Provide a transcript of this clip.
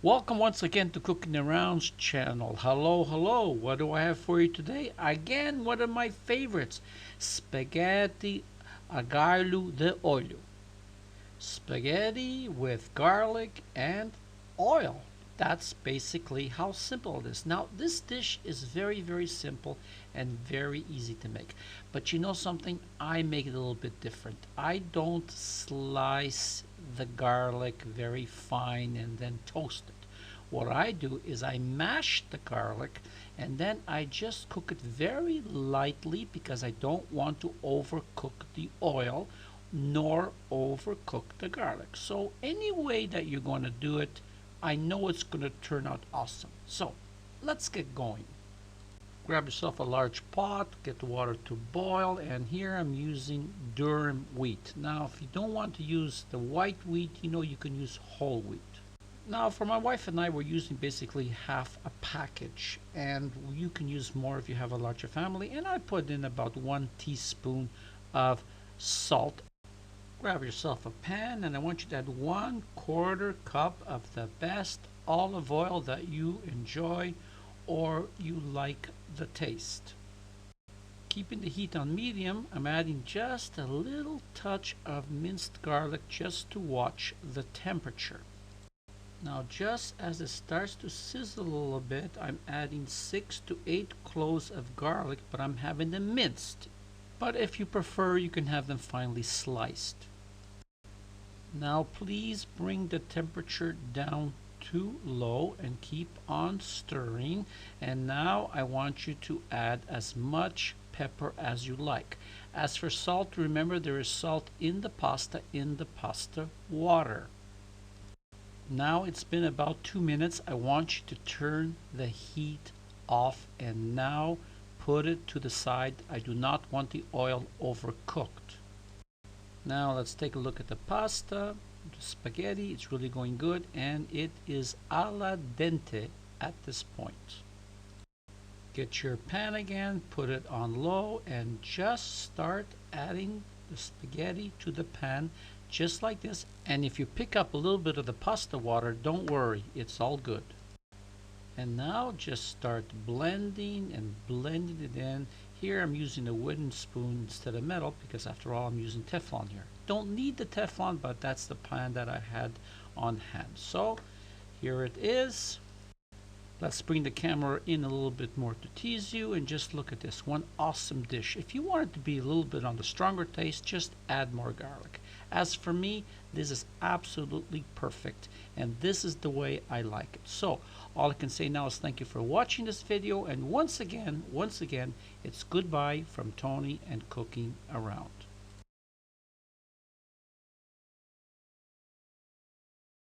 Welcome once again to Cooking Around's channel. Hello, hello. What do I have for you today? Again, one of my favorites, spaghetti aglio de olio. Spaghetti with garlic and oil. That's basically how simple it is. Now, this dish is very, very simple and very easy to make. But you know something? I make it a little bit different. I don't slice the garlic very fine and then toast it. What I do is I mash the garlic and then I just cook it very lightly because I don't want to overcook the oil nor overcook the garlic. So any way that you're going to do it, I know it's going to turn out awesome. So let's get going. Grab yourself a large pot, get the water to boil, and here I'm using durum wheat. Now if you don't want to use the white wheat, you can use whole wheat. Now for my wife and I, we're using basically half a package, and you can use more if you have a larger family, and I put in about 1 teaspoon of salt. Grab yourself a pan and I want you to add 1/4 cup of the best olive oil that you enjoy or you like the taste. Keeping the heat on medium, I'm adding just a little touch of minced garlic just to watch the temperature. Now just as it starts to sizzle a little bit, I'm adding 6 to 8 cloves of garlic, but I'm having them minced. But if you prefer, you can have them finely sliced. Now please bring the temperature down to low and keep on stirring. And now I want you to add as much pepper as you like. As for salt, remember there is salt in the pasta water. Now it's been about 2 minutes. I want you to turn the heat off and now put it to the side. I do not want the oil overcooked. Now let's take a look at the pasta, the spaghetti. It's really going good and it is alla dente at this point. Get your pan again, put it on low and just start adding the spaghetti to the pan just like this. And if you pick up a little bit of the pasta water, don't worry, it's all good. And now just start blending and blending it in. Here I'm using a wooden spoon instead of metal because after all I'm using Teflon here. Don't need the Teflon, but that's the pan that I had on hand. So here it is. Let's bring the camera in a little bit more to tease you and just look at this one awesome dish. If you want it to be a little bit on the stronger taste, just add more garlic. As for me, this is absolutely perfect and this is the way I like it. So all I can say now is thank you for watching this video, and once again, it's goodbye from Tony and Cooking Around.